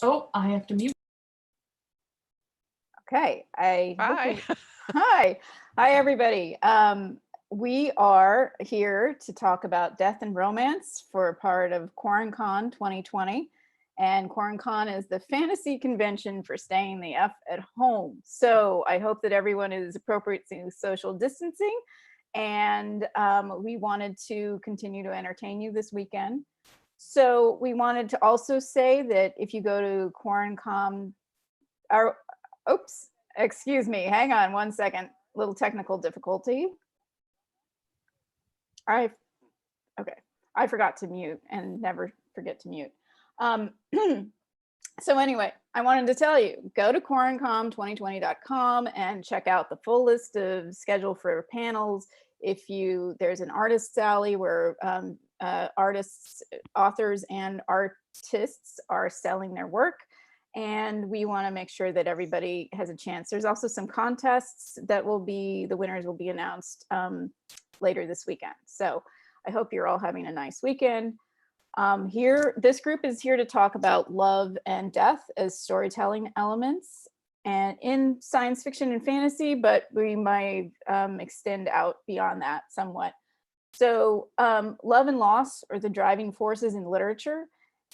Oh, I have to mute. Okay, Hi. Hi, everybody. We are here to talk about death and romance for a part of QuaranCon 2020. And QuaranCon is the fantasy convention for staying the F at home. So I hope that everyone is appropriately social distancing. And we wanted to continue to entertain you this weekend. So we wanted to also say that if you go to QuaranCon, oops, excuse me, hang on one second, little technical difficulty. Okay, I forgot to mute and never forget to mute. So anyway, I wanted to tell you, go to QuaranCon2020.com and check out the full list of schedule for panels. There's an artist's alley where artists, authors, and artists are selling their work. And we want to make sure that everybody has a chance. There's also some contests that the winners will be announced later this weekend. So I hope you're all having a nice weekend. This group is here to talk about love and death as storytelling elements and in science fiction and fantasy, but we might extend out beyond that somewhat. So love and loss are the driving forces in literature,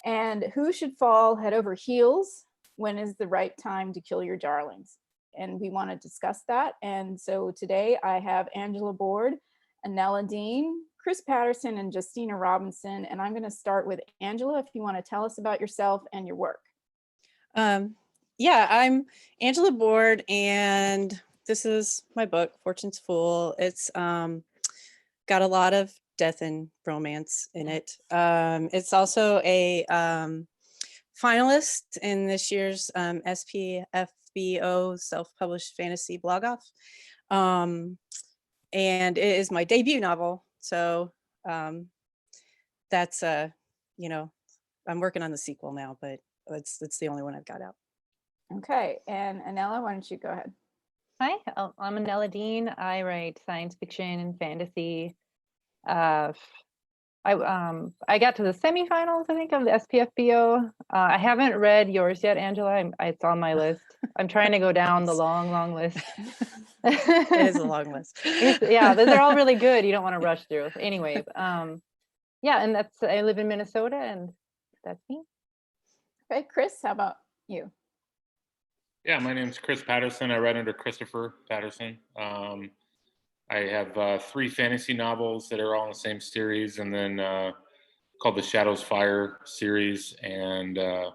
and who should fall head over heels? When is the right time to kill your darlings? And we want to discuss that. And so today I have Angela Board, Anella Dean, Chris Patterson, and Justina Robinson. And I'm going to start with Angela, if you want to tell us about yourself and your work. Yeah, I'm Angela Board, and this is my book, Fortune's Fool. It's got a lot of death and romance in it. It's also a finalist in this year's SPFBO self-published fantasy blog off. And it is my debut novel. So that's, I'm working on the sequel now, but it's the only one I've got out. Okay, and Anella, why don't you go ahead? Hi, I'm Anella Dean. I write science fiction and fantasy. I got to the semifinals, I think, of the SPFBO. I haven't read yours yet, Angela. It's on my list. I'm trying to go down the long list. It is a long list. Yeah, those are all really good. You don't want to rush through. Anyway, yeah, and I live in Minnesota, and that's me. Okay, Chris, how about you? Yeah, my name is Chris Patterson. I write under Christopher Patterson. I have 3 fantasy novels that are all in the same series, and then called the Shadows Fire series. And I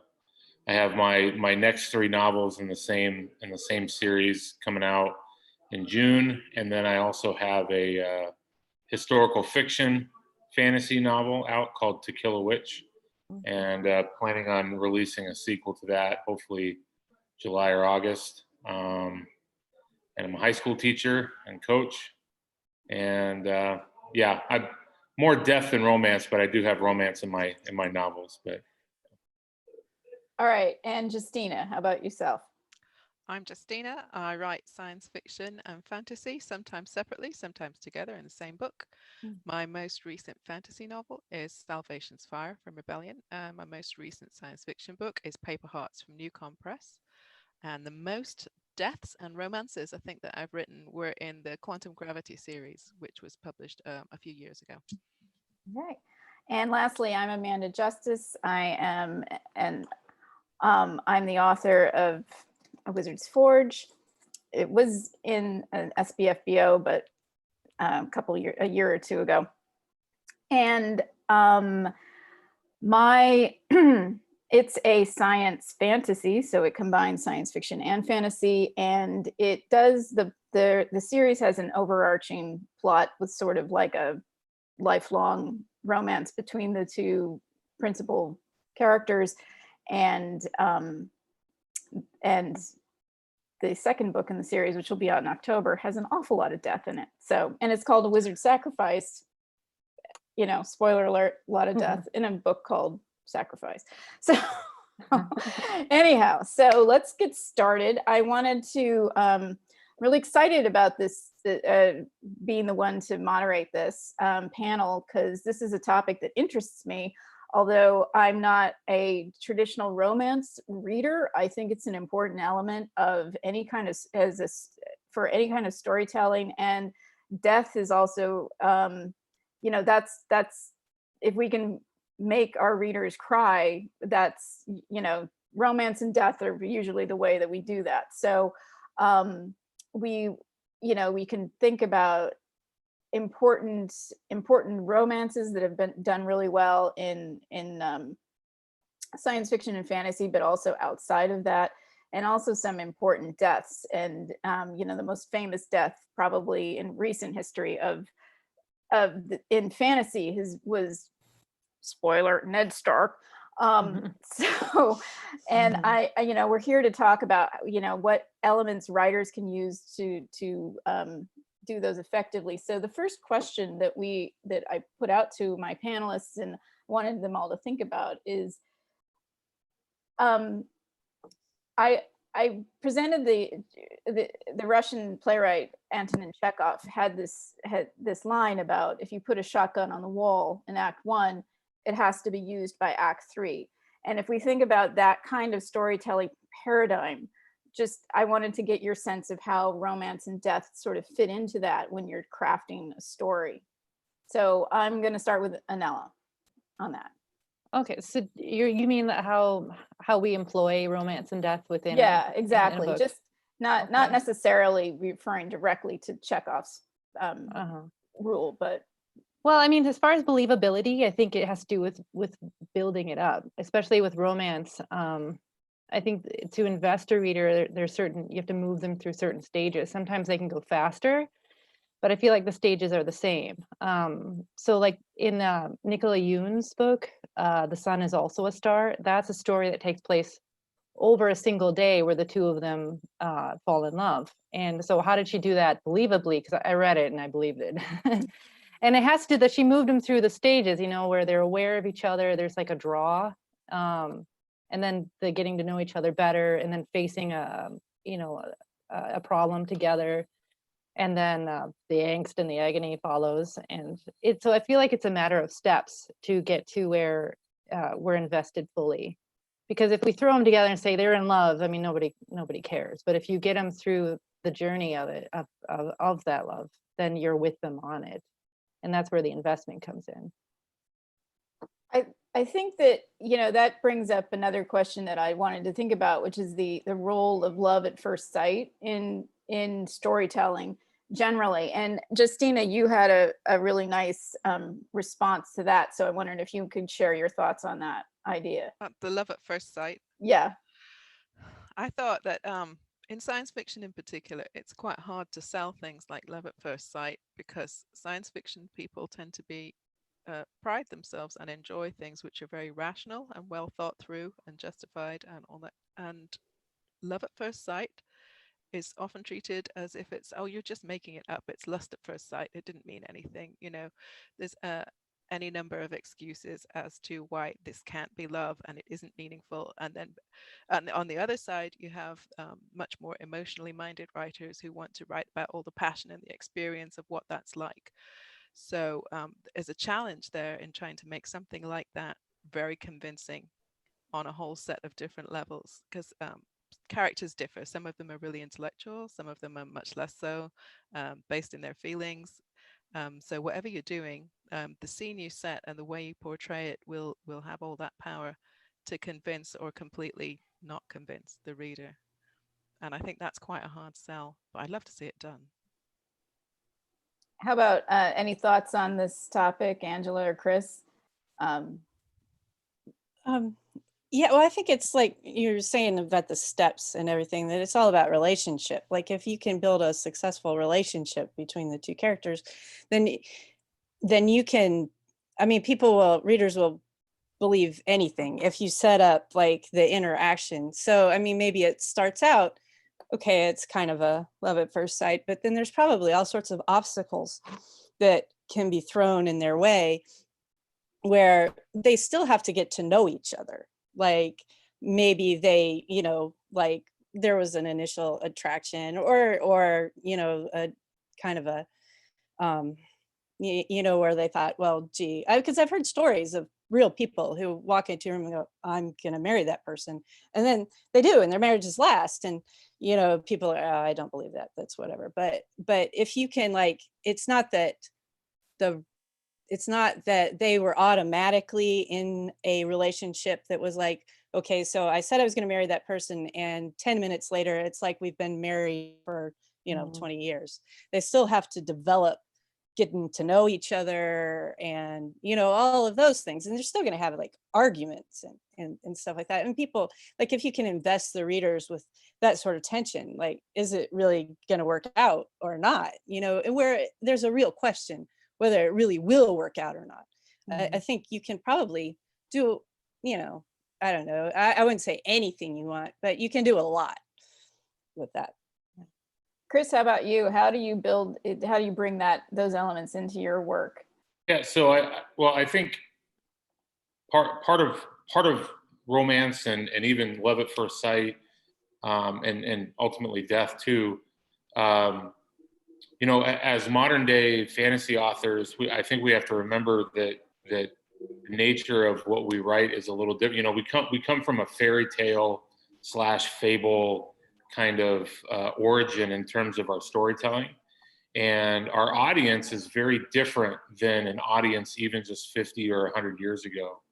have my next 3 novels in the same series coming out in June. And then I also have a historical fiction fantasy novel out called To Kill a Witch, and planning on releasing a sequel to that, hopefully July or August. And I'm a high school teacher and coach. And yeah, I'm more death than romance, but I do have romance in my novels. But all right, and Justina, how about yourself? I'm Justina. I write science fiction and fantasy, sometimes separately, sometimes together in the same book. My most recent fantasy novel is Salvation's Fire from Rebellion. My most recent science fiction book is Paper Hearts from Newcom Press. And the most deaths and romances I think that I've written were in the Quantum Gravity series, which was published a few years ago. Okay. And lastly, I'm Amanda Justice. I'm the author of A Wizard's Forge. It was in an SBFBO, but a year or two ago. And it's a science fantasy, so it combines science fiction and fantasy, and it does the series has an overarching plot with sort of like a lifelong romance between the 2 principal characters, and the second book in the series, which will be out in October, has an awful lot of death in it. So, and it's called A Wizard's Sacrifice. Spoiler alert, a lot of death in a book called Sacrifice. So anyhow, so let's get started. I wanted to, really excited about this, being the one to moderate this panel, because this is a topic that interests me. although I'm not a traditional romance reader, I think it's an important element of any kind of, for any kind of storytelling. And death is also, you know, that's, if we can make our readers cry, that's, you know, romance and death are usually the way that we do that. So we, you know, we can think about important romances that have been done really well in science fiction and fantasy, but also outside of that, and also some important deaths. And you know, the most famous death probably in recent history in fantasy was, spoiler, Ned Stark. So, and you know, we're here to talk about, you know, what elements writers can use to do those effectively. So the first question that I put out to my panelists and wanted them all to think about is, I presented the Russian playwright Antonin Chekhov had this line about, if you put a shotgun on the wall in Act 1, it has to be used by Act 3. And if we think about that kind of storytelling paradigm, just, I wanted to get your sense of how romance and death sort of fit into that when you're crafting a story. So I'm going to start with Anela on that. Okay, so you mean that how we employ romance and death within Yeah, in a exactly. book? Just not necessarily referring directly to Chekhov's rule, but well, I mean, as far as believability, I think it has to do with building it up, especially with romance. I think to invest a reader, there's certain, you have to move them through certain stages. Sometimes they can go faster, but I feel like the stages are the same. So like in Nicola Yoon's book, The Sun is Also a Star, that's a story that takes place over a single day where the two of them fall in love. And so how did she do that believably? Because I read it and I believed it. And it has to do that she moved them through the stages, you know, where they're aware of each other. There's like a draw. And then the getting to know each other better, and then facing a problem together. And then the angst and the agony follows. And so I feel like it's a matter of steps to get to where we're invested fully. Because if we throw them together and say they're in love, I mean, nobody cares. But if you get them through the journey of it, of that love, then you're with them on it. And that's where the investment comes in. I think that, you know, that brings up another question that I wanted to think about, which is the role of love at first sight in storytelling generally. And Justina, you had a really nice response to that. So I wondered if you could share your thoughts on that idea. The love at first sight. Yeah. I thought that in science fiction in particular, it's quite hard to sell things like love at first sight, because science fiction people tend to be pride themselves and enjoy things which are very rational and well thought through and justified and all that. And love at first sight is often treated as if it's, oh, you're just making it up. It's lust at first sight. It didn't mean anything. You know, there's any number of excuses as to why this can't be love and it isn't meaningful. And then on the other side, you have much more emotionally minded writers who want to write about all the passion and the experience of what that's like. So there's a challenge there in trying to make something like that very convincing on a whole set of different levels, because characters differ. Some of them are really intellectual, some of them are much less so, based in their feelings. So whatever you're doing, the scene you set and the way you portray it will have all that power to convince or completely not convince the reader. And I think that's quite a hard sell, but I'd love to see it done. How about any thoughts on this topic, Angela or Chris? Yeah, well, I think it's like you're saying about the steps and everything, that it's all about relationship. Like if you can build a successful relationship between the two characters, then you can, I mean, readers will believe anything if you set up like the interaction. So, I mean, maybe it starts out, okay, it's kind of a love at first sight, but then there's probably all sorts of obstacles that can be thrown in their way where they still have to get to know each other. Like maybe they, you know, like there was an initial attraction or, you know, a kind of a, you know, where they thought, well, gee, because I've heard stories of real people who walk into a room and go, I'm gonna marry that person. And then they do, and their marriages last. And people are, "Oh, I don't believe that. That's whatever." But if you can, like, it's not that they were automatically in a relationship that was like, okay, so I said I was going to marry that person, and 10 minutes later, it's like we've been married for, 20 years. They still have to develop getting to know each other and, all of those things. And they're still going to have like arguments and stuff like that. And people, like, if you can invest the readers with that sort of tension, like, is it really going to work out or not? And where there's a real question whether it really will work out or not. I think you can probably do, I don't know, I wouldn't say anything you want, but you can do a lot with that. Chris, how about you? How do you build it? How do you bring those elements into your work? Yeah, so I think part of romance and even love at first sight, and ultimately death too. As modern day fantasy authors, I think we have to remember that the nature of what we write is a little different. We come from a fairy tale / fable kind of origin in terms of our storytelling, and our audience is very different than an audience even just 50 or 100 years ago,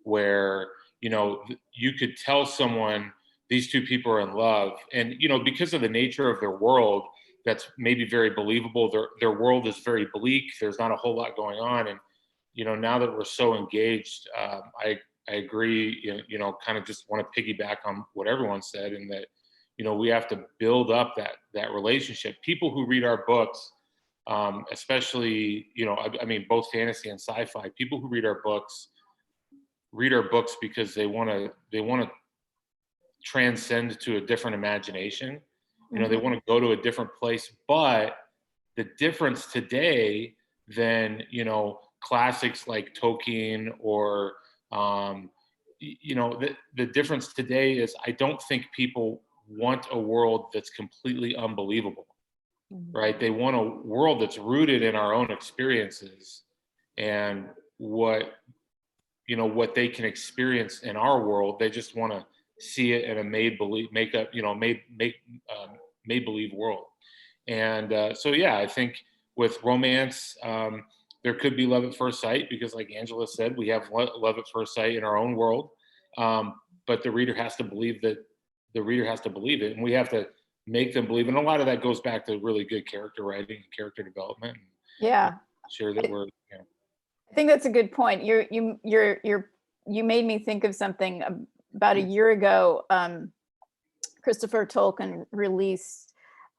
where you could tell someone these two people are in love, and because of the nature of their world, that's maybe very believable. Their world is very bleak. There's not a whole lot going on, and now that we're so engaged, I agree. Kind of just want to piggyback on what everyone said, and that we have to build up that relationship. People who read our books, especially I mean both fantasy and sci-fi. People who read our books because they want to transcend to a different imagination. They want to go to a different place. But the difference today than classics like Tolkien or the difference today is I don't think people want a world that's completely unbelievable, right? They want a world that's rooted in our own experiences and what they can experience in our world. They just want to see it in a made believe world. And so yeah, I think with romance, there could be love at first sight because, like Angela said, we have love at first sight in our own world. But the reader has to believe it, and we have to make them believe. And a lot of that goes back to really good character writing and character development. Yeah, sure that we're. I think that's a good point. You made me think of something about a year ago. Christopher Tolkien released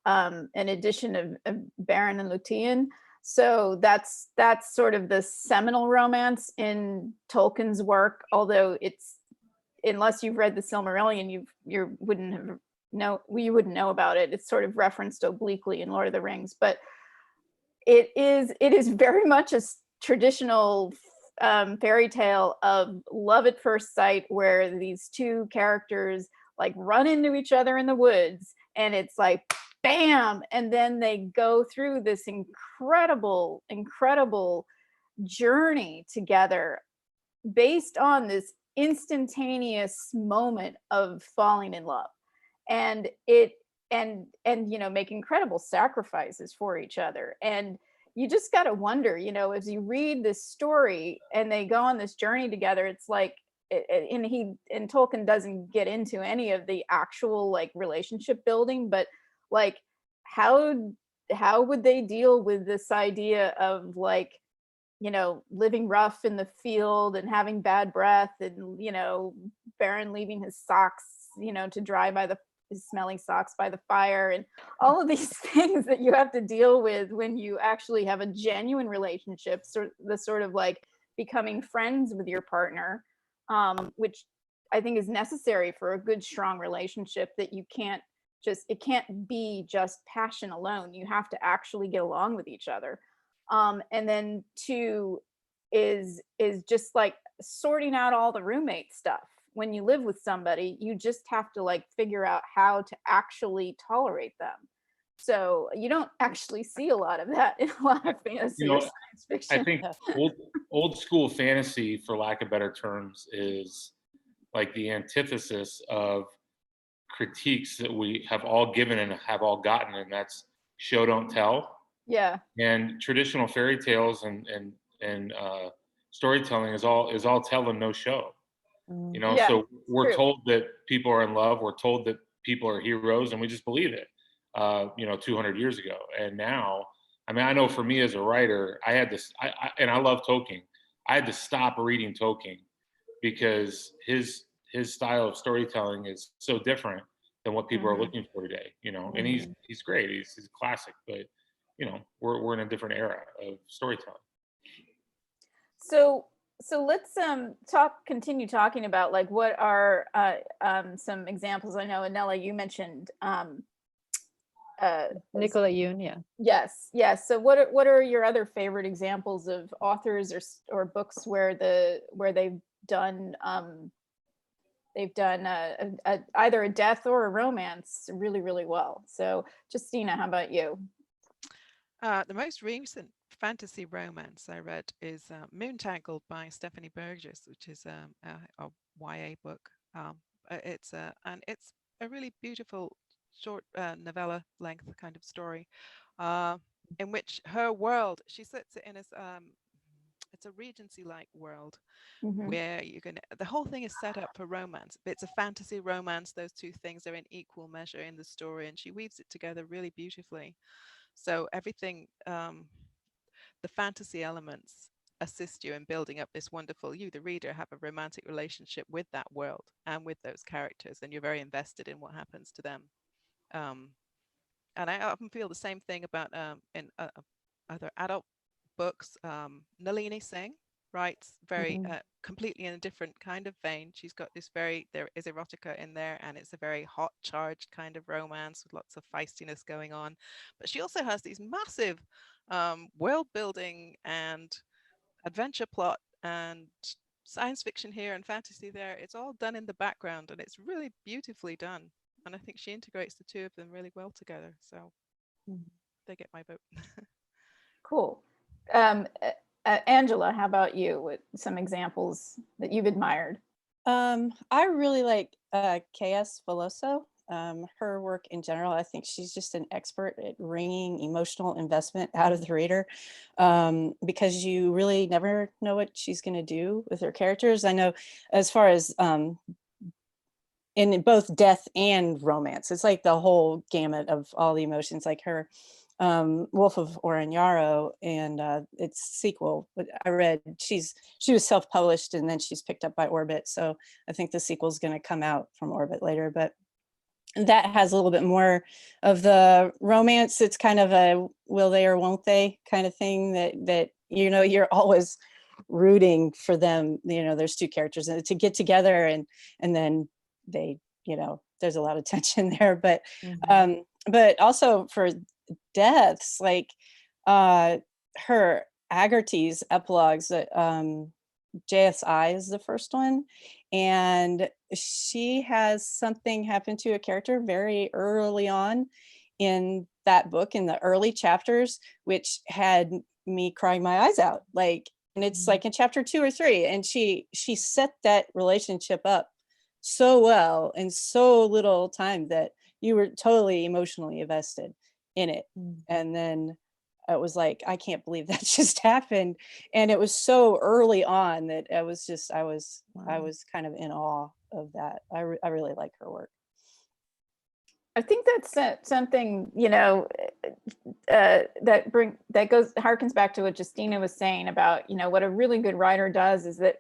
an edition of Beren and Luthien. So that's sort of the seminal romance in Tolkien's work. Although unless you've read the Silmarillion, you wouldn't know about it. It's sort of referenced obliquely in Lord of the Rings, but it is very much a traditional fairy tale of love at first sight, where these two characters like run into each other in the woods, and it's like bam, and then they go through this incredible journey together based on this instantaneous moment of falling in love, and make incredible sacrifices for each other. And you just got to wonder, as you read this story and they go on this journey together, it's like, and Tolkien doesn't get into any of the actual like relationship building, but like how would they deal with this idea of like, living rough in the field and having bad breath, and Beren leaving his socks, to dry by his smelly socks by the fire, and all of these things that you have to deal with when you actually have a genuine relationship, the sort of like becoming friends with your partner, which I think is necessary for a good, strong relationship. That it can't be just passion alone. You have to actually get along with each other. And then two is just like sorting out all the roommate stuff. When you live with somebody, you just have to like figure out how to actually tolerate them. So you don't actually see a lot of that in a lot of fantasy You know, or science fiction. I think old school fantasy, for lack of better terms, is like the antithesis of critiques that we have all given and have all gotten, and that's show don't tell. Yeah. And traditional fairy tales and storytelling is all tell and no show. You know, Yeah, so we're true. told that people are in love, we're told that people are heroes, and we just believe it. 200 years ago, and now, I mean, I know for me as a writer, I had this, and I love Tolkien. I had to stop reading Tolkien because his style of storytelling is so different than what people are looking for today. And he's great. He's a classic, but we're in a different era of storytelling. So let's continue talking about like what are some examples. I know, Anela, you mentioned Nicola Yoon, yeah. Yes. So what are your other favorite examples of authors or books where they've done either a death or a romance really, really well? So Justina, how about you? The most recent fantasy romance I read is Moontangled by Stephanie Burgess, which is a YA book. It's a really beautiful short novella length kind of story, in which her world, she sets it in as it's a Regency-like world where the whole thing is set up for romance, but it's a fantasy romance. Those two things are in equal measure in the story, and she weaves it together really beautifully. So everything, the fantasy elements assist you in building up this wonderful, you, the reader, have a romantic relationship with that world and with those characters, and you're very invested in what happens to them. And I often feel the same thing about in other adult books. Nalini Singh writes very completely in a different kind of vein. She's got this there is erotica in there, and it's a very hot, charged kind of romance with lots of feistiness going on. But she also has these massive world building and adventure plot and science fiction here and fantasy there. It's all done in the background, and it's really beautifully done. And I think she integrates the two of them really well together. So they get my vote. Cool. Angela, how about you with some examples that you've admired? I really like K.S. Veloso. Her work in general, I think she's just an expert at wringing emotional investment out of the reader, because you really never know what she's going to do with her characters. I know as far as in both death and romance, it's like the whole gamut of all the emotions, like her Wolf of Oren-Yaro and its sequel. But I read she was self-published, and then she's picked up by Orbit. So I think the sequel is going to come out from Orbit later, but that has a little bit more of the romance. It's kind of a will they or won't they kind of thing that you're always rooting for them. There's two characters to get together, and then they, there's a lot of tension there, but also for deaths, like her Agarty's epilogues, JSI is the first one, and she has something happen to a character very early on in that book, in the early chapters, which had me crying my eyes out, and it's like in chapter 2 or 3, and she set that relationship up so well in so little time that you were totally emotionally invested in it. And then it was like, I can't believe that just happened. And it was so early on that I was kind of in awe of that. I really like her work. I think that's something, that harkens back to what Justina was saying about, what a really good writer does is that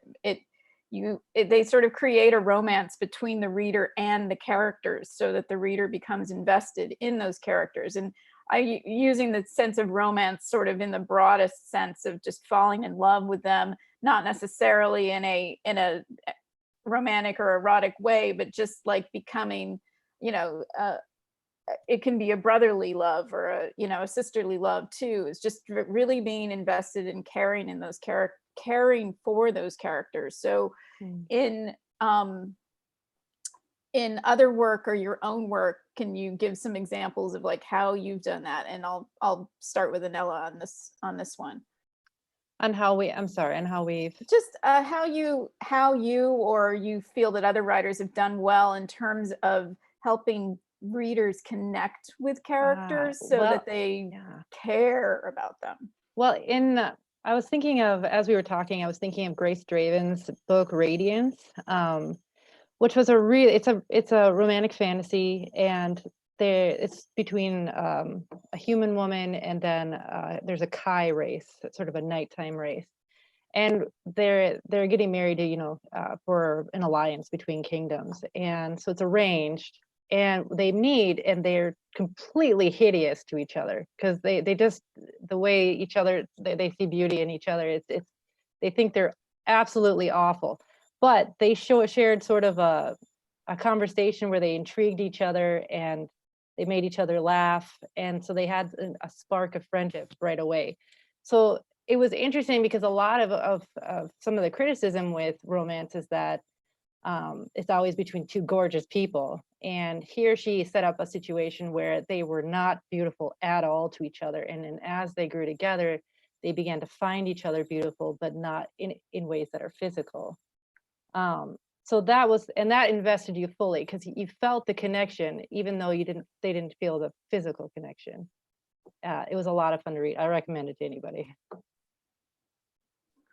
they sort of create a romance between the reader and the characters, so that the reader becomes invested in those characters. And using the sense of romance sort of in the broadest sense of just falling in love with them, not necessarily in a romantic or erotic way, but just like becoming, it can be a brotherly love or a sisterly love too. It's just really being invested in caring in those caring for those characters. So in in other work or your own work, can you give some examples of like how you've done that? And I'll start with Anella on this one. On how we, I'm sorry, and how we've, Just how you or you feel that other writers have done well in terms of helping readers connect with characters so well, that they yeah. care about them. Well, I was thinking of, as we were talking, I was thinking of Grace Draven's book Radiance, which was it's a romantic fantasy, and it's between a human woman and then there's a Kai race, sort of a nighttime race, and they're getting married to, for an alliance between kingdoms, and so it's arranged, and they meet and they're completely hideous to each other because they just, the way each other, they see beauty in each other, it's they think they're absolutely awful, but they shared sort of a conversation where they intrigued each other and they made each other laugh, and so they had a spark of friendship right away. So it was interesting because a lot of some of the criticism with romance is that it's always between two gorgeous people, and here she set up a situation where they were not beautiful at all to each other, and then as they grew together they began to find each other beautiful, but not in ways that are physical. So that invested you fully because you felt the connection even though they didn't feel the physical connection. It was a lot of fun to read. I recommend it to anybody.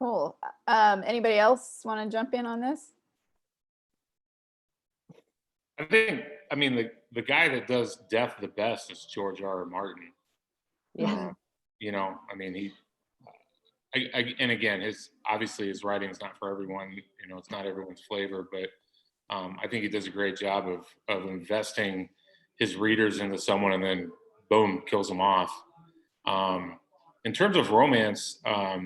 Cool. Anybody else want to jump in on this? I mean, the guy that does death the best is George R.R. Martin. Yeah. I mean, and again, obviously his writing is not for everyone. It's not everyone's flavor, but I think he does a great job of investing his readers into someone and then boom, kills them off. In terms of romance, I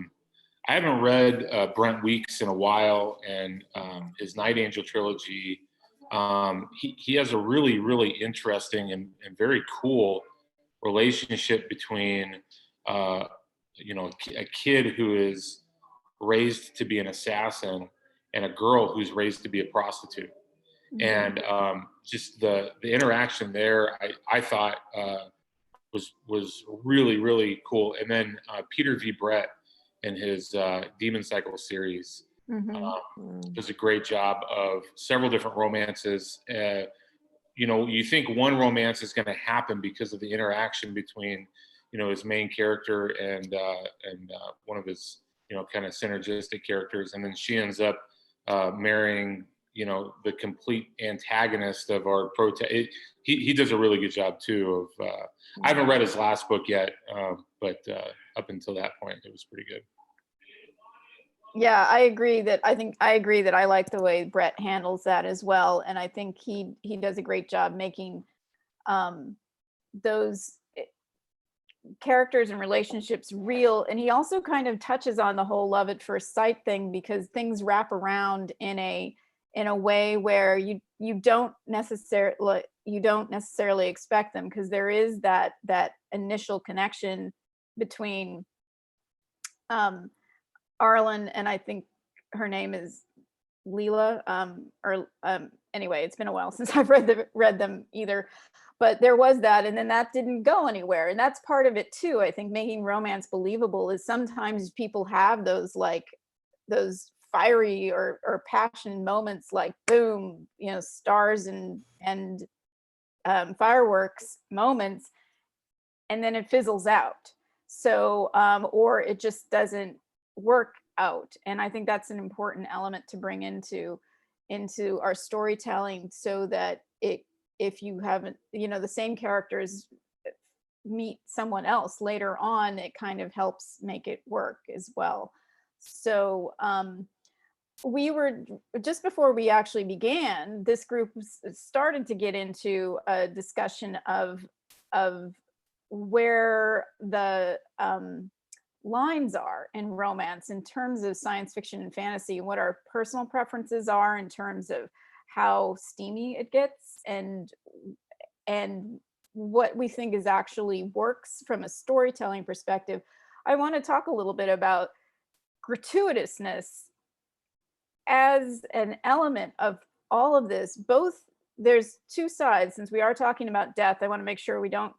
haven't read Brent Weeks in a while, and his Night Angel trilogy. He has a really, really interesting and very cool relationship between a kid who is raised to be an assassin and a girl who's raised to be a prostitute. And just the interaction there, I thought was really, really cool. And then Peter V. Brett in his Demon Cycle series does a great job of several different romances. You think one romance is going to happen because of the interaction between his main character and one of his kind of synergistic characters, and then she ends up marrying the complete antagonist of our he does a really good job too of I haven't read his last book yet, but up until that point it was pretty good. Yeah, I agree that I like the way Brett handles that as well, and I think he does a great job making those characters and relationships real, and he also kind of touches on the whole love at first sight thing because things wrap around in a way where you don't necessarily expect them, because there is that initial connection between Arlen and I think her name is Leela, anyway, it's been a while since I've read them either, but there was that, and then that didn't go anywhere, and that's part of it too. I think making romance believable is sometimes people have those fiery or passion moments, like boom, stars and fireworks moments, and then it fizzles out. So or it just doesn't work out, and I think that's an important element to bring into our storytelling, so that if you haven't, the same characters meet someone else later on, it kind of helps make it work as well. So we were, just before we actually began, this group started to get into a discussion of where the lines are in romance in terms of science fiction and fantasy, and what our personal preferences are in terms of how steamy it gets, and what we think is actually works from a storytelling perspective. I want to talk a little bit about gratuitousness as an element of all of this, both there's two sides. Since we are talking about death, I want to make sure we don't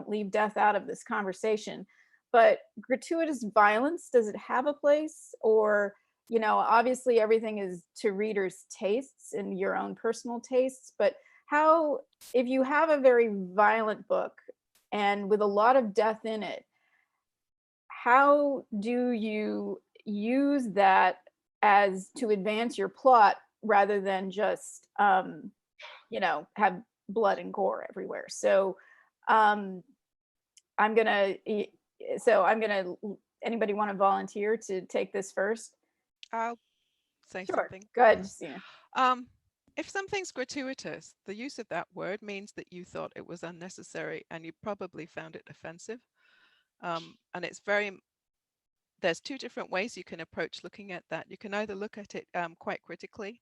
leave death out of this conversation. But gratuitous violence, does it have a place? Or, obviously everything is to readers' tastes and your own personal tastes, but how, if you have a very violent book and with a lot of death in it, how do you use that as to advance your plot rather than just, have blood and gore everywhere? So I'm gonna, anybody want to volunteer to take this first? I'll say Sure. something. Go ahead, Justina. If something's gratuitous, the use of that word means that you thought it was unnecessary and you probably found it offensive. And it's there's two different ways you can approach looking at that. You can either look at it quite critically,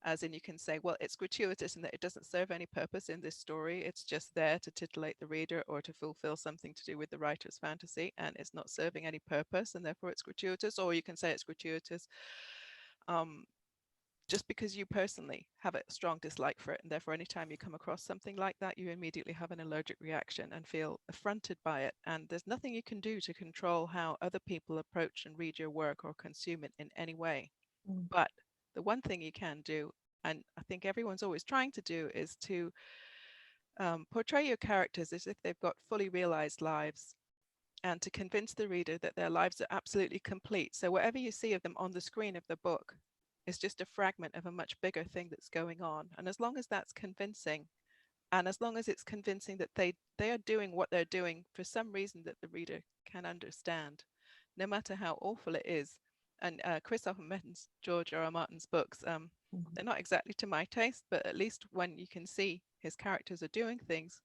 as in you can say, well, it's gratuitous in that it doesn't serve any purpose in this story. It's just there to titillate the reader or to fulfill something to do with the writer's fantasy, and it's not serving any purpose, and therefore it's gratuitous. Or you can say it's gratuitous just because you personally have a strong dislike for it, and therefore anytime you come across something like that, you immediately have an allergic reaction and feel affronted by it, and there's nothing you can do to control how other people approach and read your work or consume it in any way. But the one thing you can do, and I think everyone's always trying to do, is to portray your characters as if they've got fully realized lives, and to convince the reader that their lives are absolutely complete. So whatever you see of them on the screen of the book is just a fragment of a much bigger thing that's going on. And as long as that's convincing, and as long as it's convincing that they are doing what they're doing for some reason that the reader can understand, no matter how awful it is. And Chris often mentions George R. R. Martin's books. They're not exactly to my taste, but at least when you can see his characters are doing things,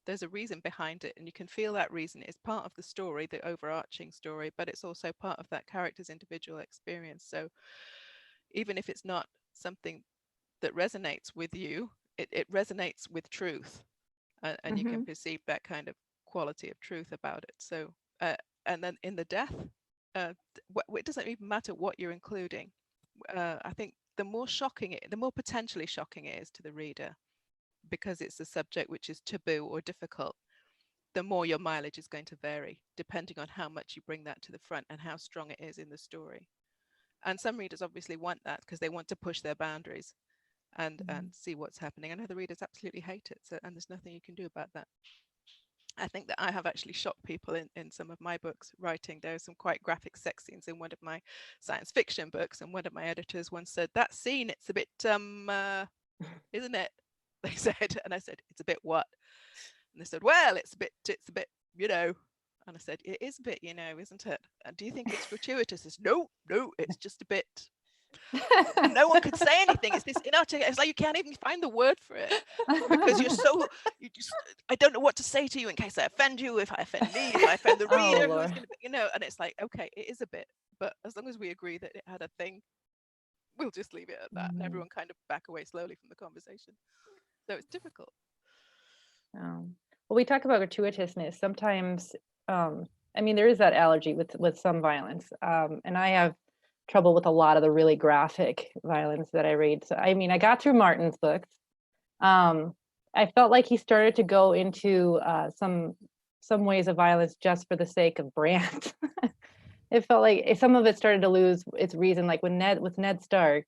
there's a reason behind it, and you can feel that reason is part of the story, the overarching story, but it's also part of that character's individual experience. So even if it's not something that resonates with you, it resonates with truth, and you can perceive that kind of quality of truth about it. So and then in the death, it doesn't even matter what you're including. I think the more potentially shocking it is to the reader, because it's a subject which is taboo or difficult, the more your mileage is going to vary, depending on how much you bring that to the front and how strong it is in the story. And some readers obviously want that because they want to push their boundaries and see what's happening. And other readers absolutely hate it. So, and there's nothing you can do about that. I think that I have actually shocked people in some of my books writing. There are some quite graphic sex scenes in one of my science fiction books, and one of my editors once said, "That scene, it's a bit, isn't it?" They said, and I said, "It's a bit what?" And they said, "Well, it's a bit, And I said, "It is a bit, isn't it? And do you think it's gratuitous?" It's no, it's just a bit. No one could say anything. It's this inarticulate. It's like you can't even find the word for it because I don't know what to say to you in case I offend you, if I offend me, if I offend the reader, who's going to, and it's like, okay, it is a bit, but as long as we agree that it had a thing, we'll just leave it at that, and everyone kind of back away slowly from the conversation. So it's difficult. Well, we talk about gratuitousness sometimes. There is that allergy with some violence, and I have trouble with a lot of the really graphic violence that I read. So I got through Martin's books. I felt like he started to go into some ways of violence just for the sake of brand. It felt like some of it started to lose its reason. Like with Ned Stark,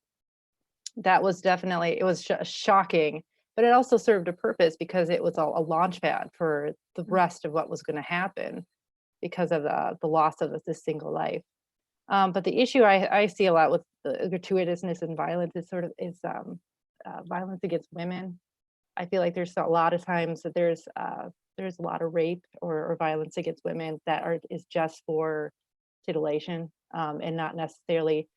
that was definitely, it was shocking, but it also served a purpose because it was a launch pad for the rest of what was going to happen because of the loss of this single life. But the issue I see a lot with the gratuitousness and violence is violence against women. I feel like there's a lot of times that there's a lot of rape or violence against women that is just for titillation and not necessarily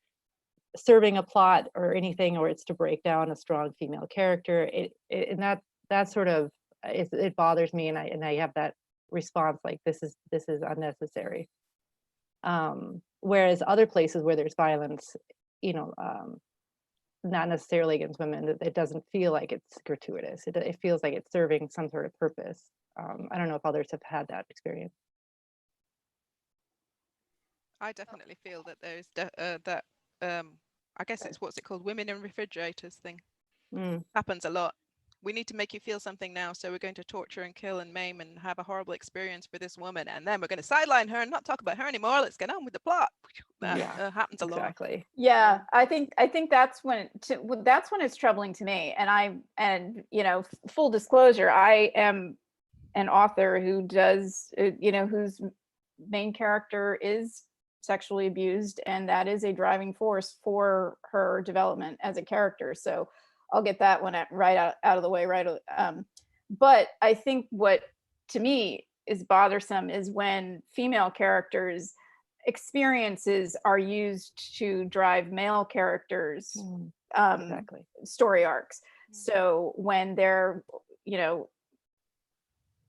serving a plot or anything, or it's to break down a strong female character. And that sort of it bothers me, and I have that response like this is unnecessary. Whereas other places where there's violence, not necessarily against women, it doesn't feel like it's gratuitous. It feels like it's serving some sort of purpose. I don't know if others have had that experience. I definitely feel that there's that. I guess it's what's it called, women in refrigerators thing. Happens a lot. we need to make you feel something now, so we're going to torture and kill and maim and have a horrible experience for this woman, and then we're going to sideline her and not talk about her anymore. Let's get on with the plot. That happens a lot. Exactly. Yeah, I think that's when that's when it's troubling to me. And you know, full disclosure, I am an author who does you know, whose main character is sexually abused, and that is a driving force for her development as a character. So I'll get that one right out of the way, right. But I think what to me is bothersome is when female characters experiences are used to drive male characters Exactly. story arcs. So when they're, you know,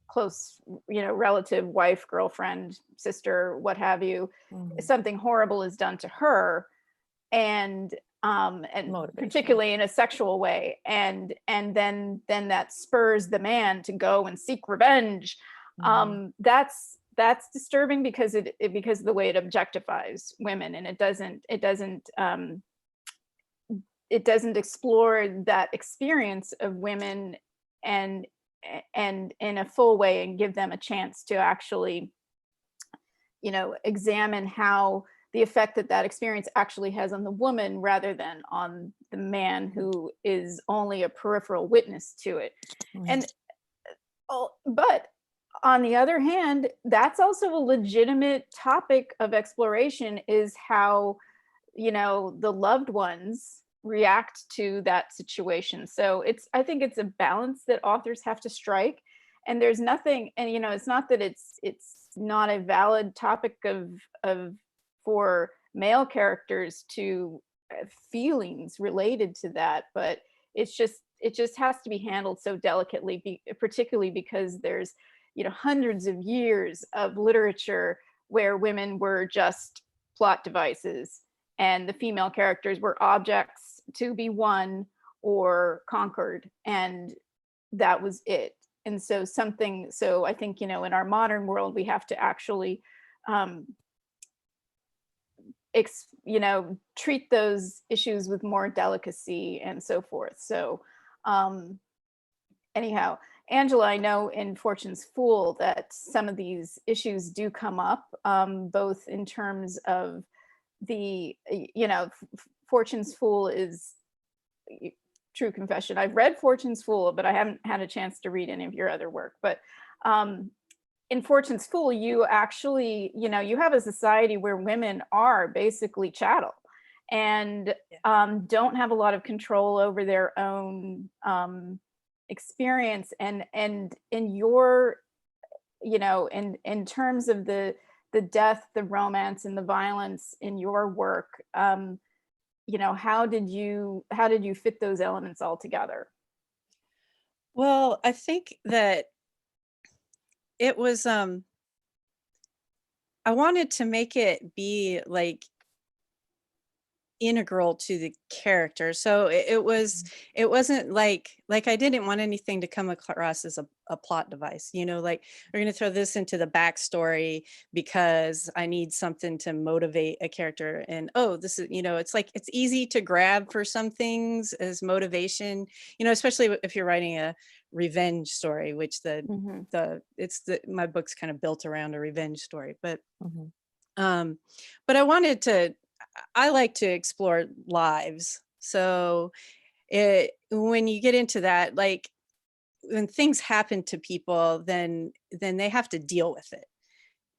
close, you know, relative, wife, girlfriend, sister, what have you, something horrible is done to her, and Motivation. particularly in a sexual way, and then that spurs the man to go and seek revenge. That's disturbing because because of the way it objectifies women, and it doesn't explore that experience of women and in a full way, and give them a chance to actually, you know, examine how the effect that experience actually has on the woman, rather than on the man who is only a peripheral witness to it. And but on the other hand, that's also a legitimate topic of exploration, is how, you know, the loved ones react to that situation. So I think it's a balance that authors have to strike. And there's nothing, and you know, it's not that it's not a valid topic of for male characters to have feelings related to that, but it just has to be handled so delicately, particularly because there's, you know, hundreds of years of literature where women were just plot devices, and the female characters were objects to be won or conquered, and that was it. And so I think, you know, in our modern world, we have to actually you know, treat those issues with more delicacy and so forth. So anyhow, Angela, I know in Fortune's Fool that some of these issues do come up, both in terms of the, you know, Fortune's Fool is, true confession, I've read Fortune's Fool, but I haven't had a chance to read any of your other work. But in Fortune's Fool, you actually, you know, you have a society where women are basically chattel, and don't have a lot of control over their own experience. And in your, you know, in terms of the death, the romance, and the violence in your work, you know, how did you fit those elements all together? Well, I think that it was I wanted to make it be like integral to the character. So it wasn't like I didn't want anything to come across as a plot device, you know, like we're going to throw this into the backstory because I need something to motivate a character. And oh, this is, you know, it's like it's easy to grab for some things as motivation, you know, especially if you're writing a revenge story, which my book's kind of built around a revenge story. But but I like to explore lives. So when you get into that, like when things happen to people, then they have to deal with it,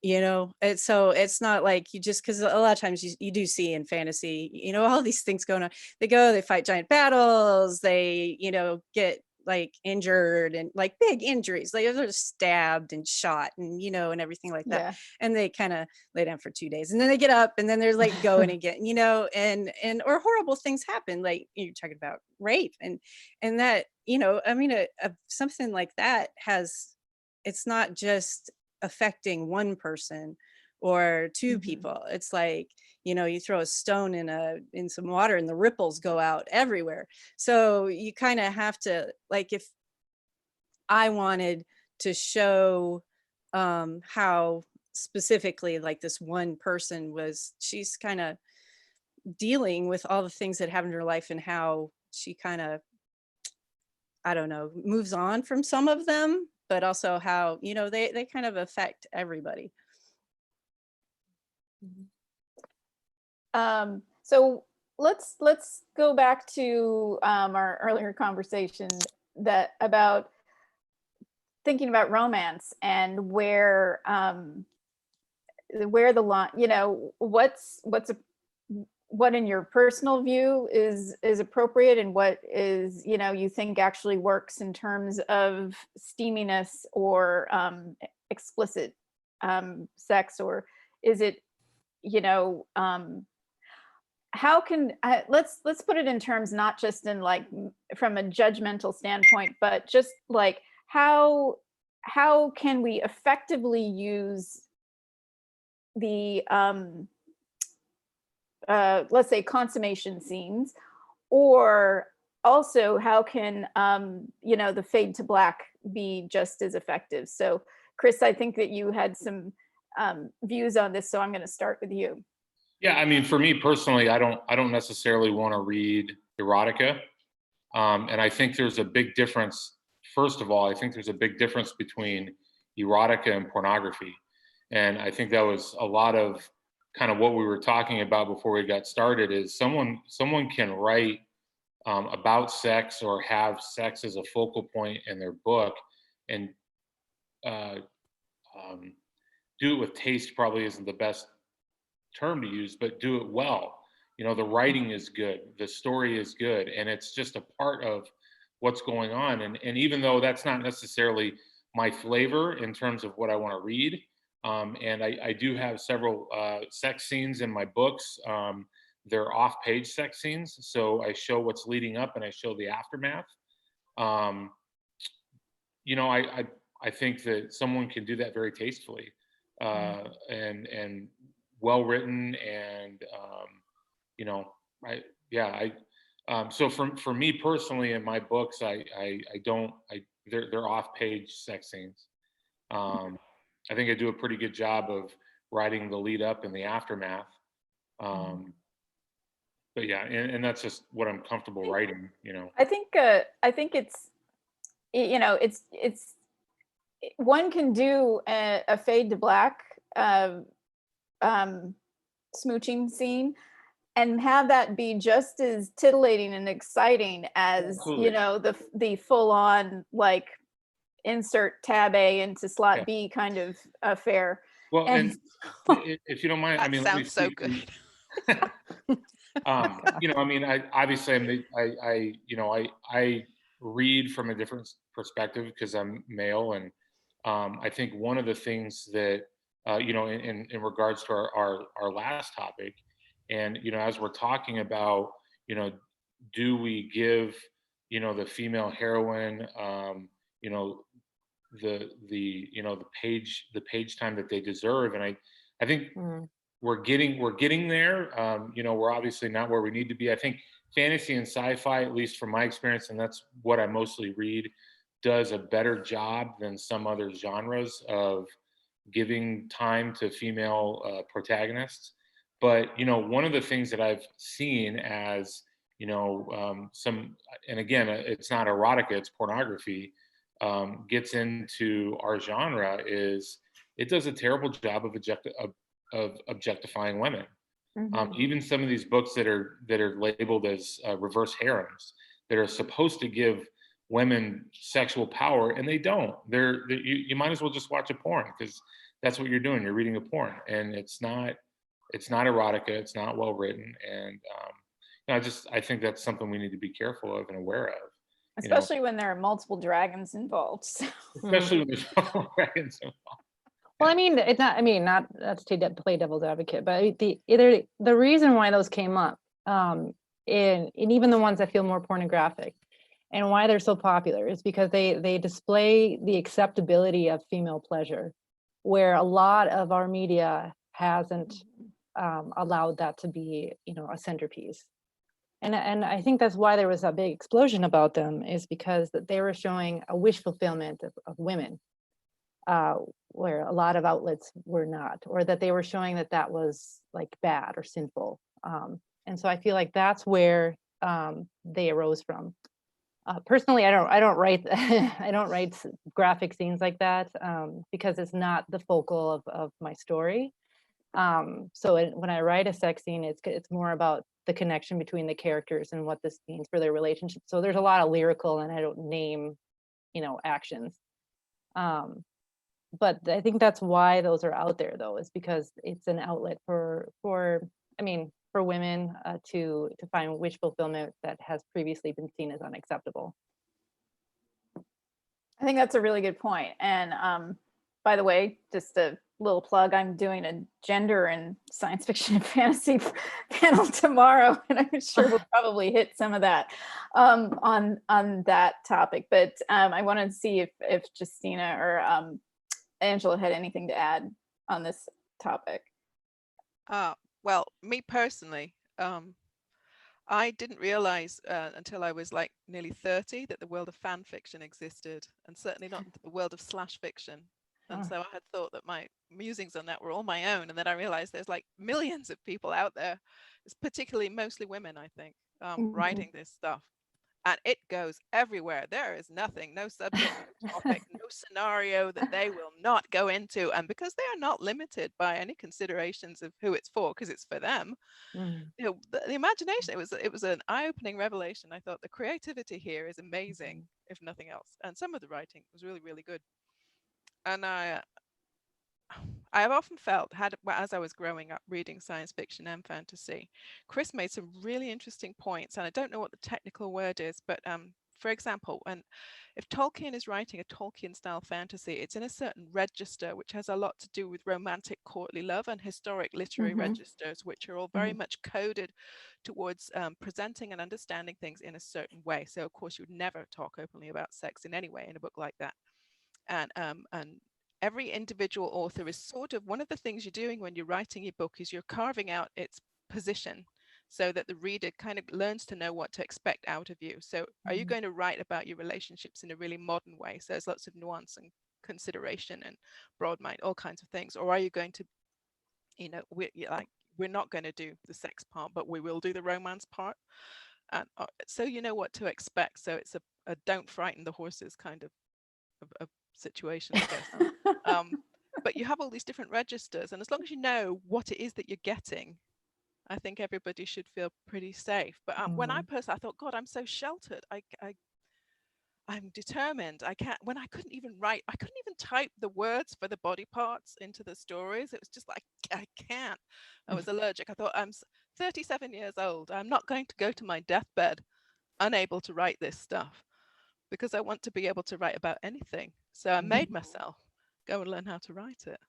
you know. And so it's not like you just, because a lot of times you do see in fantasy, you know, all these things going on. They fight giant battles, they, you know, get like injured and like big injuries, like they're stabbed and shot and, you know, and everything like that. And they kind of lay down for 2 days and then they get up and then they're like going again, you know, and or horrible things happen, like you're talking about rape and that, you know, I mean, something like that it's not just affecting one person or two people. It's like, you know, you throw a stone in some water and the ripples go out everywhere. So you kind of have to, like, if I wanted to show how specifically like this one person she's kind of dealing with all the things that happened in her life and how she kind of I don't know, moves on from some of them, but also how, you know, they kind of affect everybody. So let's go back to our earlier conversation that about thinking about romance and where the line, you know, what in your personal view is appropriate, and what is, you know, you think actually works in terms of steaminess or explicit sex, or is it, you know, how can let's put it in terms not just in like from a judgmental standpoint, but just like how can we effectively use the let's say consummation scenes, or also how can you know, the fade to black be just as effective? So Chris, I think that you had some views on this, so I'm going to start with you. Yeah, I mean, for me personally, I don't necessarily want to read erotica, and I think there's a big difference. First of all, I think there's a big difference between erotica and pornography, and I think that was a lot of kind of what we were talking about before we got started. Is someone can write about sex or have sex as a focal point in their book, and uh, do it with taste. Probably isn't the best term to use, but do it well. You know, the writing is good, the story is good, and it's just a part of what's going on. And even though that's not necessarily my flavor in terms of what I want to read, and I do have several sex scenes in my books. They're off-page sex scenes, so I show what's leading up and I show the aftermath. Um, you know, I think that someone can do that very tastefully, and well written, and you know, so for me personally, in my books, they're off-page sex scenes. I think I do a pretty good job of writing the lead up and the aftermath. But yeah, and that's just what I'm comfortable writing, you know. I think it's, you know, it's one can do a fade to black smooching scene and have that be just as titillating and exciting as Absolutely. you know, the full on like insert tab A into slot B kind of affair. Well, and if you don't mind, That I mean, sounds so good. you know, I mean, I read from a different perspective because I'm male, and I think one of the things that you know, in regards to our last topic, and you know, as we're talking about, you know, do we give, you know, the female heroine, you know, the you know, the page time that they deserve, and I think we're getting there. You know, we're obviously not where we need to be. I think fantasy and sci-fi, at least from my experience, and that's what I mostly read, does a better job than some other genres of giving time to female protagonists. But you know, one of the things that I've seen as, you know, and again, it's not erotica, it's pornography, gets into our genre, is it does a terrible job of objectifying women. Even some of these books that are labeled as reverse harems, that are supposed to give women sexual power, and they don't. You might as well just watch a porn, because that's what you're doing. You're reading a porn, and it's not erotica. It's not well written, and you know, I think that's something we need to be careful of and aware of. Especially when there are multiple dragons involved. So. Especially when there's multiple dragons involved. Well, I mean, it's not. I mean, not that's to play devil's advocate, but the reason why those came up, and even the ones that feel more pornographic, and why they're so popular, is because they display the acceptability of female pleasure, where a lot of our media hasn't allowed that to be, you know, a centerpiece. And I think that's why there was a big explosion about them, is because that they were showing a wish fulfillment of women. Where a lot of outlets were not, or that they were showing that was like bad or sinful. And so I feel like that's where they arose from. Personally, I don't write I don't write graphic scenes like that because it's not the focal of my story. When I write a sex scene, it's more about the connection between the characters and what this means for their relationship. So there's a lot of lyrical, and I don't name, actions. But I think that's why those are out there, though, is because it's an outlet for women to find wish fulfillment that has previously been seen as unacceptable. I think that's a really good point. And by the way, just a little plug, I'm doing a gender and science fiction and fantasy panel tomorrow, and I'm sure we'll probably hit some of that on that topic. But I wanted to see if Justina or Angela had anything to add on this topic. Well, me personally, I didn't realize until I was like nearly 30 that the world of fan fiction existed, and certainly not the world of slash fiction. And so I had thought that my musings on that were all my own, and then I realized there's like millions of people out there. It's particularly mostly women, I think, writing this stuff. And it goes everywhere. There is nothing, no subject, no topic, no scenario that they will not go into. And because they are not limited by any considerations of who it's for, because it's for them, the imagination, it was an eye-opening revelation. I thought the creativity here is amazing, if nothing else. And some of the writing was really, really good. And I have often felt, as I was growing up reading science fiction and fantasy, Chris made some really interesting points, and I don't know what the technical word is, but for example, if Tolkien is writing a Tolkien-style fantasy, it's in a certain register, which has a lot to do with romantic courtly love and historic literary registers, which are all very much coded towards presenting and understanding things in a certain way. So, of course, you would never talk openly about sex in any way in a book like that. And every individual author is sort of, one of the things you're doing when you're writing your book is you're carving out its position so that the reader kind of learns to know what to expect out of you. So are you going to write about your relationships in a really modern way? So there's lots of nuance and consideration and broad mind, all kinds of things. Or are you going to, we're not going to do the sex part, but we will do the romance part. And so you know what to expect. So it's a don't frighten the horses kind of situation, I guess. But you have all these different registers, and as long as you know what it is that you're getting, I think everybody should feel pretty safe. But when I thought, God, I'm so sheltered. I'm determined. When I couldn't even type the words for the body parts into the stories. It was just like, I can't. I was allergic. I thought, I'm 37 years old. I'm not going to go to my deathbed unable to write this stuff, because I want to be able to write about anything. So I made myself go and learn how to write it.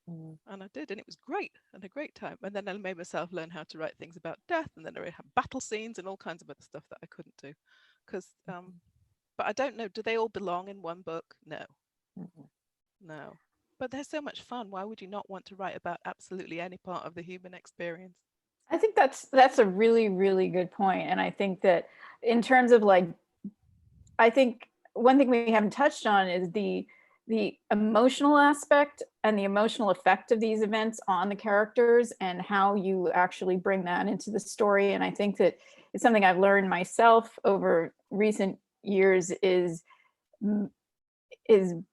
And I did, and it was great, and a great time. And then I made myself learn how to write things about death, and then I have battle scenes and all kinds of other stuff that I couldn't do. But I don't know, do they all belong in one book? No. No. But they're so much fun. Why would you not want to write about absolutely any part of the human experience? I think that's a really, really good point. And I think that in terms of I think one thing we haven't touched on is the emotional aspect and the emotional effect of these events on the characters and how you actually bring that into the story. And I think that it's something I've learned myself over recent years is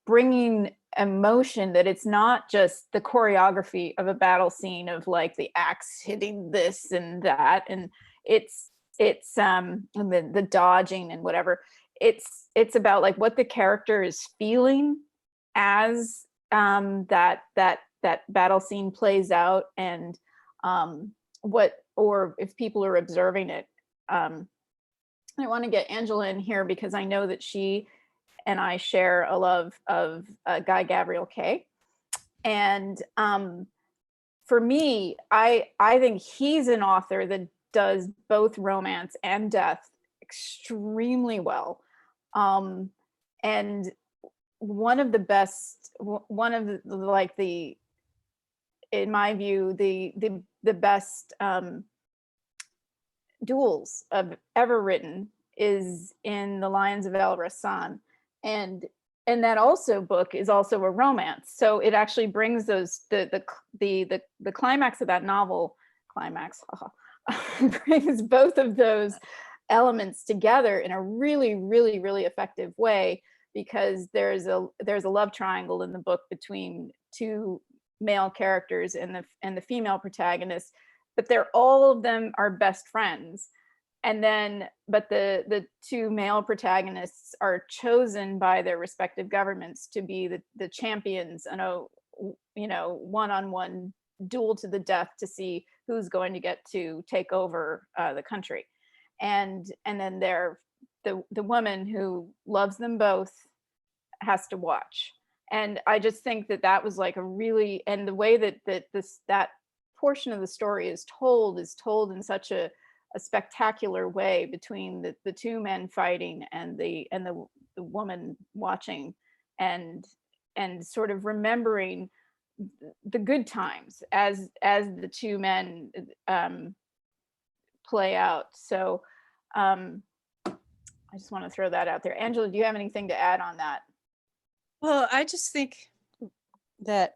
bringing emotion, that it's not just the choreography of a battle scene of like the axe hitting this and that, and it's the dodging and whatever. It's about like what the character is feeling as that battle scene plays out, and or if people are observing it. I want to get Angela in here because I know that she and I share a love of Guy Gabriel Kay, and for me, I think he's an author that does both romance and death extremely well. And one of the in my view, the best duels I've ever written is in The Lions of El Rassan. And that also book is also a romance. So it actually brings those, the climax of that novel, brings both of those elements together in a really, really, really effective way, because there's a love triangle in the book between two male characters and the female protagonist, but all of them are best friends. And then, but the two male protagonists are chosen by their respective governments to be the champions in a, you know, one-on-one duel to the death to see who's going to get to take over the country. And then the woman who loves them both has to watch. And I just think that was like a really, and the way that portion of the story is told in such a spectacular way, between the two men fighting and the woman watching, and sort of remembering the good times as the two men play out. So I just want to throw that out there. Angela, do you have anything to add on that? Well, I just think that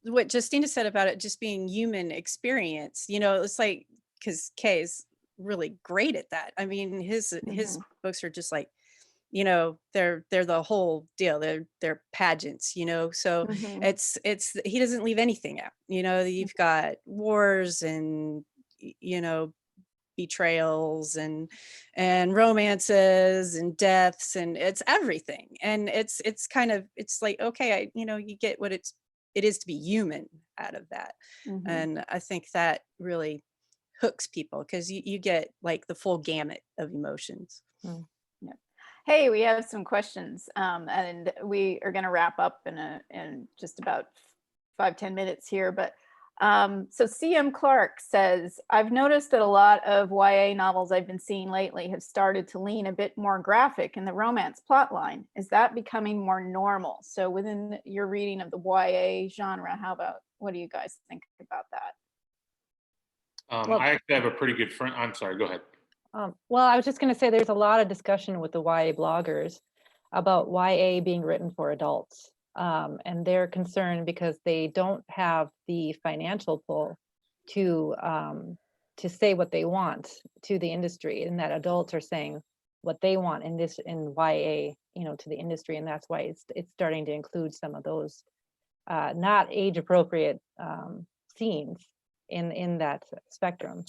what Justina said about it just being human experience, you know, it's like, because Kay is really great at that. I mean, his books are just like, you know, they're the whole deal. They're pageants, you know. So it's he doesn't leave anything out. You know, you've got wars and, you know, betrayals and romances and deaths, and it's everything. And it's kind of, it's like, okay, you know, you get what it is to be human out of that. And I think that really hooks people, because you get like the full gamut of emotions. Yeah. Hey, we have some questions, and we are going to wrap up in just about 5-10 minutes here. But so CM Clark says, I've noticed that a lot of YA novels I've been seeing lately have started to lean a bit more graphic in the romance plotline. Is that becoming more normal? So within your reading of the YA genre, what do you guys think about that? I actually have a pretty good friend. I'm sorry, go ahead. Well, I was just going to say there's a lot of discussion with the YA bloggers about YA being written for adults. And they're concerned because they don't have the financial pull to say what they want to the industry, and that adults are saying what they want in YA, you know, to the industry, and that's why it's starting to include some of those not age appropriate scenes in that spectrum.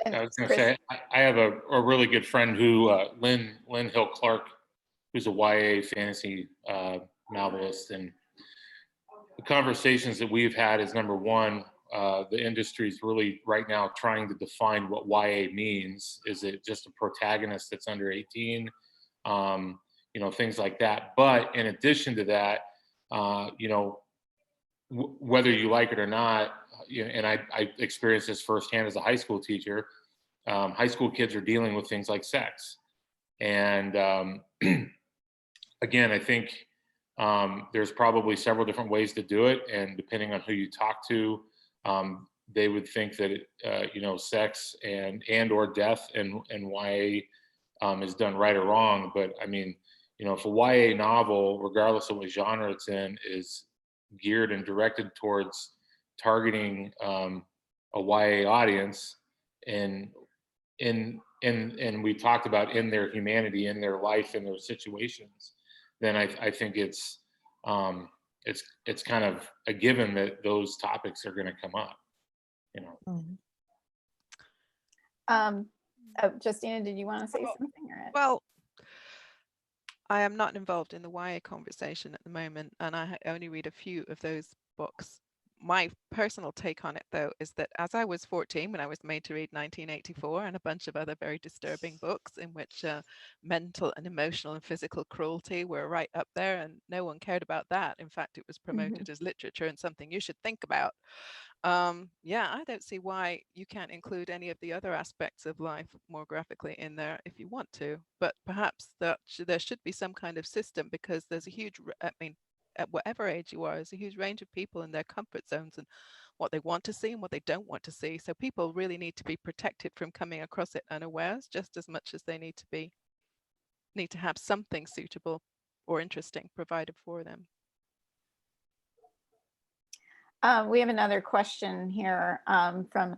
I was going to say, I have a really good friend who, Lynn Hill Clark, who's a YA fantasy novelist. And the conversations that we've had is, number one, the industry is really right now trying to define what YA means. Is it just a protagonist that's under 18? You know, things like that. But in addition to that, you know, whether you like it or not, you know, and I experienced this firsthand as a high school teacher. High school kids are dealing with things like sex, and again, I think there's probably several different ways to do it, and depending on who you talk to, they would think that you know, sex and or death and YA is done right or wrong. But I mean, you know, if a YA novel, regardless of what genre it's in, is geared and directed towards targeting a YA audience, and we talked about in their humanity, in their life, in their situations, then I think it's kind of a given that those topics are going to come up, you know. Justina, did you want to say something? Well, I am not involved in the YA conversation at the moment, and I only read a few of those books. My personal take on it, though, is that as I was 14 when I was made to read 1984 and a bunch of other very disturbing books in which mental and emotional and physical cruelty were right up there, and no one cared about that. In fact, it was promoted as literature and something you should think about. Yeah, I don't see why you can't include any of the other aspects of life more graphically in there if you want to, but perhaps there should be some kind of system, because there's a huge, I mean, at whatever age you are, there's a huge range of people in their comfort zones and what they want to see and what they don't want to see. So people really need to be protected from coming across it unawares, just as much as they need to have something suitable or interesting provided for them. We have another question here from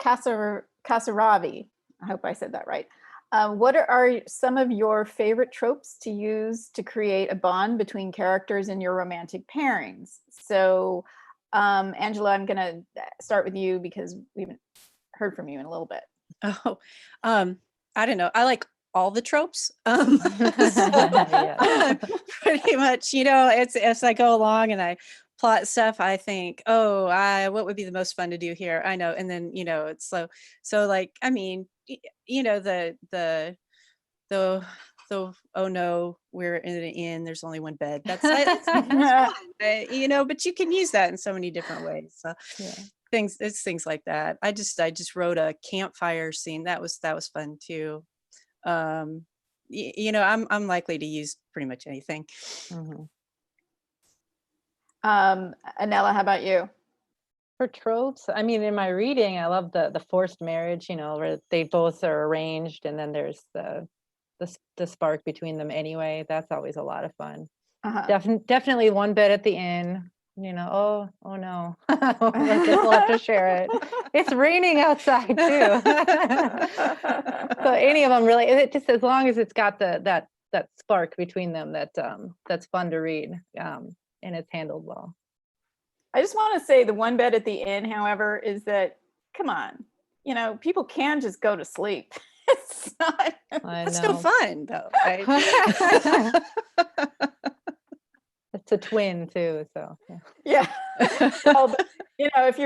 Casa Kasaravi, I hope I said that right. What are some of your favorite tropes to use to create a bond between characters in your romantic pairings? So, Angela, I'm gonna start with you because we haven't heard from you in a little bit. Oh, I don't know. I like all the tropes. Yeah. Pretty much, it's as I go along and I plot stuff, I think, oh, what would be the most fun to do here? I know. And then, it's so like, I mean, the oh no, we're in an inn, there's only one bed. That's fun. But you can use that in so many different ways. So Yeah. it's things like that. I just wrote a campfire scene. That was fun too. I'm likely to use pretty much anything. Mhm. Anela, how about you? For tropes, I mean, in my reading, I love the forced marriage, where they both are arranged and then there's the spark between them anyway. That's always a lot of fun. Definitely one bed at the inn, oh no, we'll have to share it. It's raining outside too. So any of them really, it just, as long as it's got that spark between them, that's fun to read, and it's handled well. I just want to say the one bed at the inn, however, is that, come on, people can just go to sleep. It's not. It's still fun though, right? It's a twin too, so yeah. Well, but, if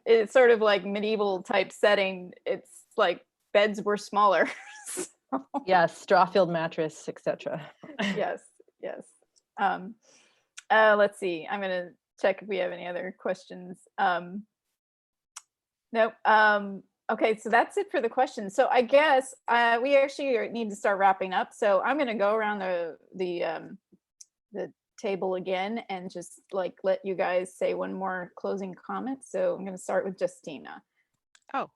it's sort of like medieval type setting, it's like beds were smaller. So, yes, straw-filled mattress, etc. yes. Let's see. I'm gonna check if we have any other questions. Nope. Okay, so that's it for the questions. So I guess we actually need to start wrapping up. So I'm gonna go around the table again and just like let you guys say one more closing comment. So I'm gonna start with Justina. Oh,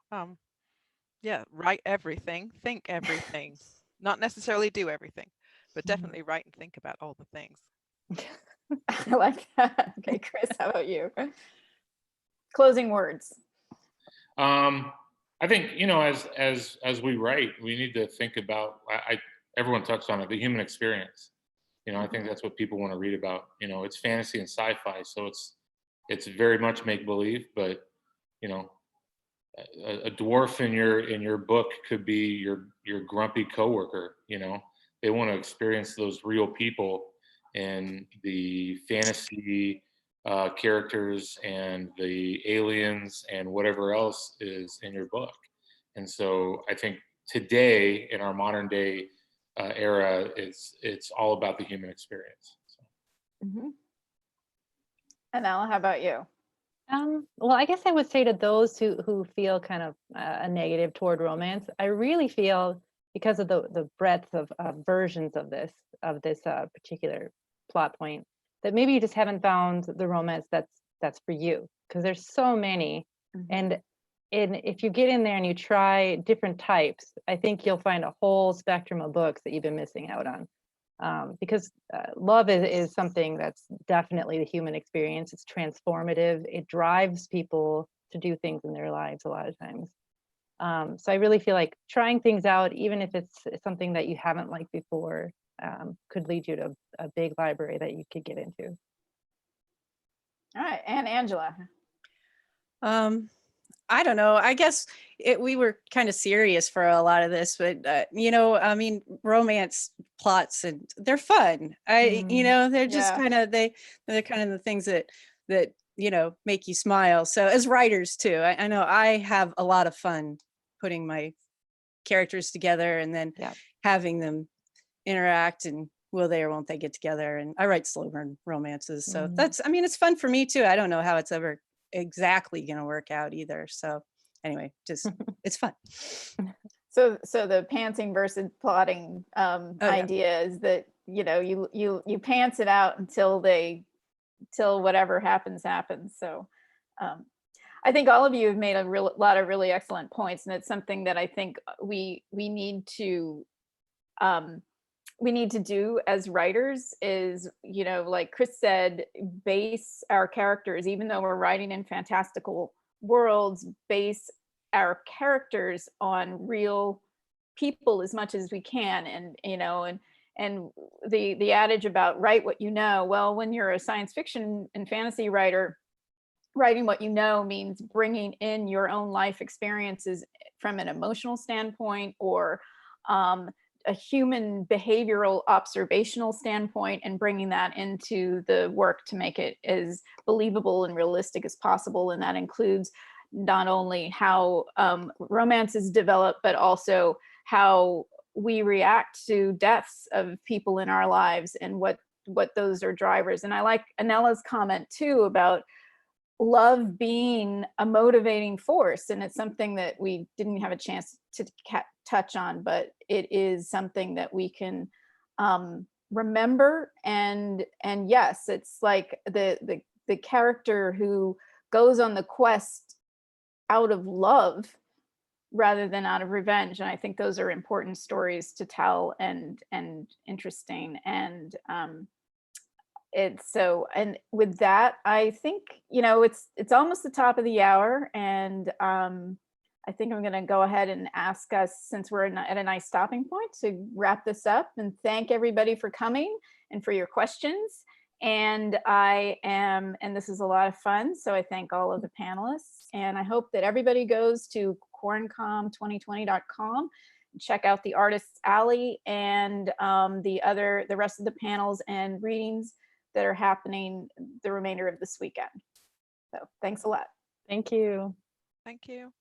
yeah, write everything, think everything, not necessarily do everything, but definitely write and think about all the things. I like that. Okay, Chris, how about you? Closing words. I think, as we write, we need to think about, everyone touched on it, the human experience. I think that's what people want to read about. It's fantasy and sci-fi, so it's very much make believe, but a dwarf in your book could be your grumpy coworker. They want to experience those real people and the fantasy characters and the aliens and whatever else is in your book. And so I think today in our modern day era, it's all about the human experience. So. Anela, how about you? Well, I guess I would say to those who feel kind of a negative toward romance, I really feel, because of the breadth of versions of this particular plot point, that maybe you just haven't found the romance that's for you, because there's so many. And if you get in there and you try different types, I think you'll find a whole spectrum of books that you've been missing out on. Because love is something that's definitely the human experience. It's transformative. It drives people to do things in their lives a lot of times. So I really feel like trying things out, even if it's something that you haven't liked before, could lead you to a big library that you could get into. All right, and Angela. I don't know. I guess we were kind of serious for a lot of this, but I mean, romance plots, and they're fun. They're just kind of they're kind of the things that make you smile. So as writers too, I know I have a lot of fun putting my characters together and then having them interact, and will they or won't they get together. And I write slow burn romances, so it's fun for me too. I don't know how it's ever exactly going to work out either. So anyway, just it's fun. So the pantsing versus plotting idea is that you pants it out until whatever happens. So I think all of you have made a lot of really excellent points, and it's something that I think we need to do as writers is, like Chris said, base our characters, even though we're writing in fantastical worlds, base our characters on real people as much as we can. And, you know, and the adage about write what you know, well, when you're a science fiction and fantasy writer, writing what you know means bringing in your own life experiences from an emotional standpoint, or a human behavioral observational standpoint, and bringing that into the work to make it as believable and realistic as possible. And that includes not only how romance is developed, but also how we react to deaths of people in our lives, and what those are drivers. And I like Anella's comment too about love being a motivating force. And it's something that we didn't have a chance to touch on, but it is something that we can remember. And yes, it's like the character who goes on the quest out of love rather than out of revenge. And I think those are important stories to tell, and interesting. And it's so, and with that, I think, you know, it's almost the top of the hour, and I think I'm going to go ahead and ask us, since we're at a nice stopping point, to wrap this up and thank everybody for coming and for your questions. And this is a lot of fun, so I thank all of the panelists, and I hope that everybody goes to QuaranCon2020.com, check out the Artists Alley and the rest of the panels and readings that are happening the remainder of this weekend. So thanks a lot. Thank you. Thank you.